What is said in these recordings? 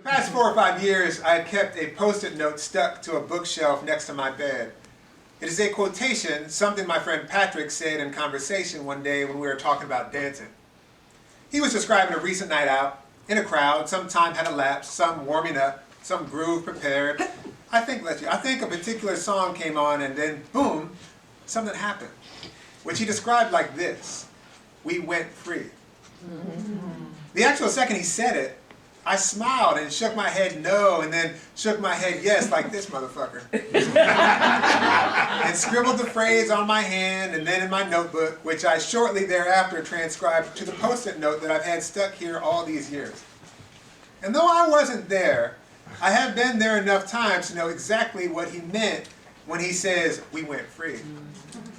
Past 4 or 5 years, I had kept a post-it note stuck to a bookshelf next to my bed. It is a quotation, something my friend Patrick said in conversation one day when we were talking about dancing. He was describing a recent night out, in a crowd, some time had elapsed, some warming up, some groove prepared. I think a particular song came on and then, boom, something happened, which he described like this: we went free. The actual second he said it, I smiled and shook my head no, and then shook my head yes, like this motherfucker. And scribbled the phrase on my hand and then in my notebook, which I shortly thereafter transcribed to the post-it note that I've had stuck here all these years. And though I wasn't there, I have been there enough times to know exactly what he meant when he says, we went free.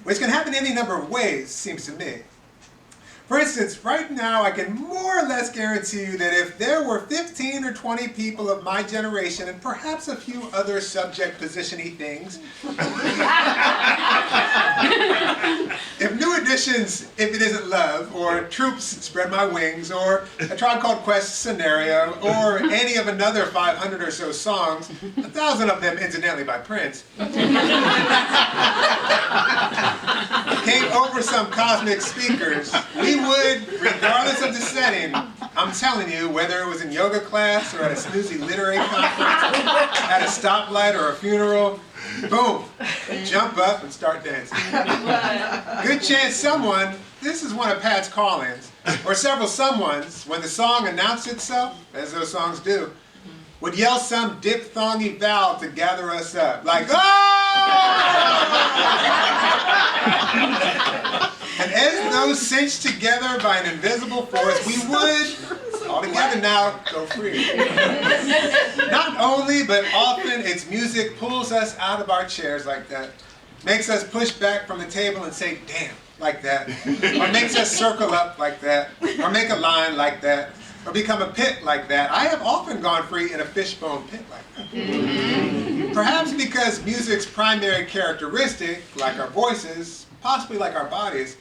Which can happen any number of ways, seems to me. For instance, right now I can more or less guarantee you that if there were 15 or 20 people of my generation, and perhaps a few other subject position-y things, if New Editions, If It Isn't Love, or Troops, Spread My Wings, or A Tribe Called Quest Scenario, or any of another 500 or so songs, 1,000 of them incidentally by Prince, came over some cosmic speakers, we would, regardless of the setting, I'm telling you, whether it was in yoga class or at a snoozy literary conference, at a stoplight or a funeral, boom, jump up and start dancing. Good chance someone, this is one of Pat's call-ins, or several someones, when the song announced itself, as those songs do, would yell some diphthongy vowel to gather us up, like, oh! And as those cinched together by an invisible force, we would, all together now, go free. Not only, but often its music pulls us out of our chairs like that, makes us push back from the table and say, damn, like that, or makes us circle up like that, or make a line like that, or become a pit like that. I have often gone free in a fishbone pit like that. Perhaps because music's primary characteristic, like our voices, possibly like our bodies,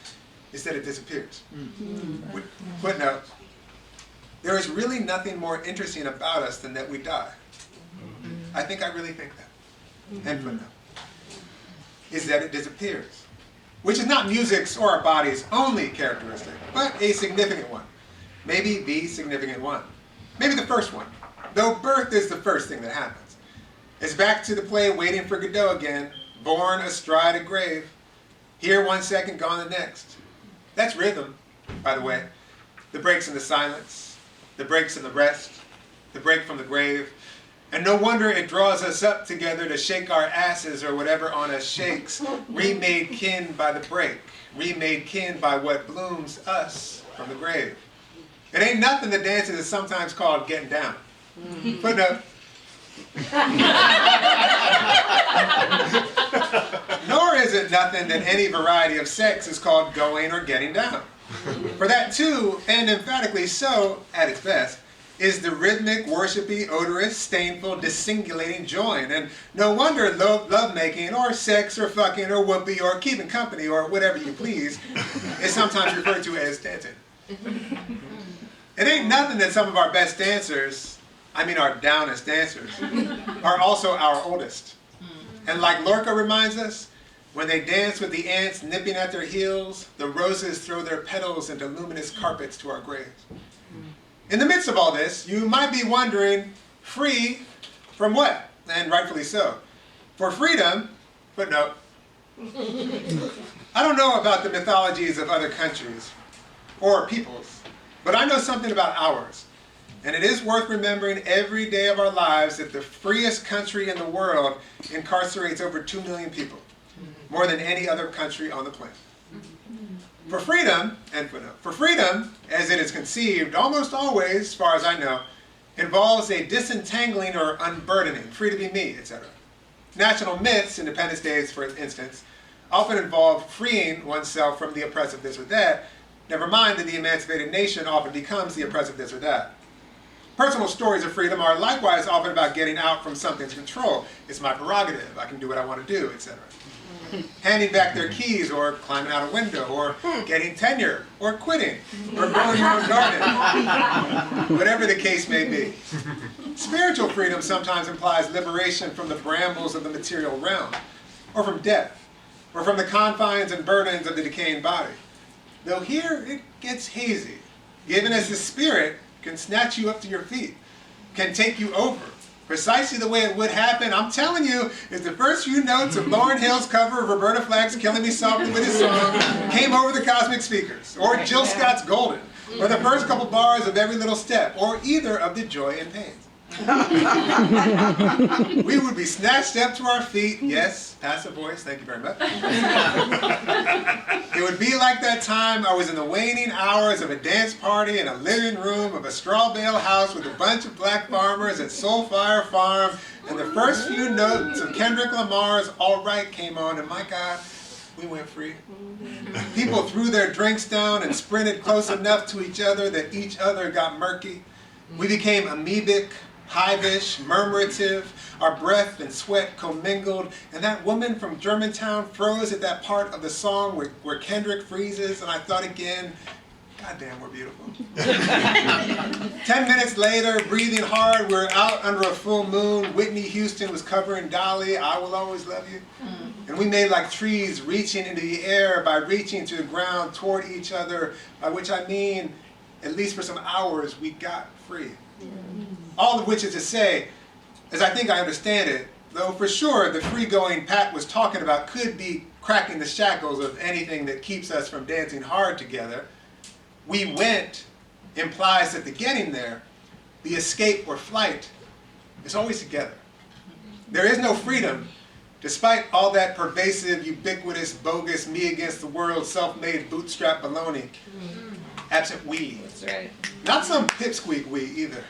is that it disappears. Footnote: there is really nothing more interesting about us than that we die. I think I really think that. And footnote is that it disappears, which is not music's or our body's only characteristic, but a significant one. Maybe the significant one. Maybe the first one, though birth is the first thing that happens. It's back to the play Waiting for Godot again, born astride a grave. Here 1 second, gone the next. That's rhythm, by the way. The breaks in the silence, the breaks in the rest, the break from the grave. And no wonder it draws us up together to shake our asses or whatever on us shakes, remade kin by the break, remade kin by what blooms us from the grave. It ain't nothing that dances is sometimes called getting down. Footnote. Nor is it nothing that any variety of sex is called going or getting down. For that too, and emphatically so, at its best, is the rhythmic, worshipy, odorous, stainful, dissingulating join. And no wonder love-making, or sex, or fucking, or whoopee, or keeping company, or whatever you please, is sometimes referred to as dancing. It ain't nothing that some of our best dancers, I mean our downest dancers, are also our oldest. And like Lorca reminds us, when they dance with the ants nipping at their heels, the roses throw their petals into luminous carpets to our graves. In the midst of all this, you might be wondering, free from what? And rightfully so. For freedom, footnote, I don't know about the mythologies of other countries or peoples, but I know something about ours. And it is worth remembering every day of our lives that the freest country in the world incarcerates over 2 million people, more than any other country on the planet. For freedom, and footnote, for freedom, as it is conceived, almost always, as far as I know, involves a disentangling or unburdening, free to be me, etc. National myths, Independence Days for instance, often involve freeing oneself from the oppressive this or that. Never mind that the emancipated nation often becomes the oppressive this or that. Personal stories of freedom are likewise often about getting out from something's control. It's my prerogative, I can do what I want to do, etc. Handing back their keys, or climbing out a window, or getting tenure, or quitting, or growing your own garden. Whatever the case may be. Spiritual freedom sometimes implies liberation from the brambles of the material realm, or from death, or from the confines and burdens of the decaying body. Though here it gets hazy, given as the Spirit can snatch you up to your feet, can take you over, precisely the way it would happen, I'm telling you, if the first few notes of Lauryn Hill's cover of Roberta Flack's Killing Me Softly with His Song came over the cosmic speakers, or Jill Scott's Golden, or the first couple bars of Every Little Step, or either of the Joy and Pains. We would be snatched up to our feet. Yes, passive voice, thank you very much. It would be like that time I was in the waning hours of a dance party in a living room of a straw bale house with a bunch of black farmers at Soulfire Farm, and the first few notes of Kendrick Lamar's All Right came on, and my God, we went free. People threw their drinks down and sprinted close enough to each other that each other got murky. We became amoebic, hivish, murmurative, our breath and sweat commingled, and that woman from Germantown froze at that part of the song where Kendrick freezes, and I thought again, God damn, we're beautiful. 10 minutes later, breathing hard, we're out under a full moon. Whitney Houston was covering Dolly, I Will Always Love You. And we made like trees reaching into the air by reaching to the ground toward each other, by which I mean, at least for some hours, we got free. All of which is to say, as I think I understand it, though for sure the free-going Pat was talking about could be cracking the shackles of anything that keeps us from dancing hard together, we went implies that the getting there, the escape or flight, is always together. There is no freedom, despite all that pervasive, ubiquitous, bogus, me against the world, self-made bootstrap baloney, absent we. That's right. Not some pipsqueak we either.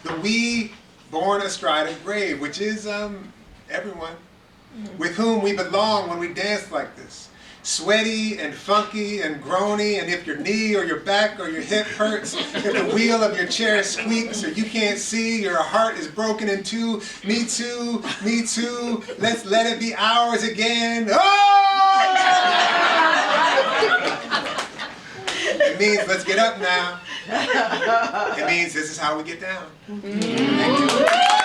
The we born astride a grave, which is everyone with whom we belong when we dance like this. Sweaty and funky and groany, and if your knee or your back or your hip hurts, if the wheel of your chair squeaks or you can't see, your heart is broken in two, me too, let's let it be ours again. Oh! It means let's get up now. It means this is how we get down. Thank you.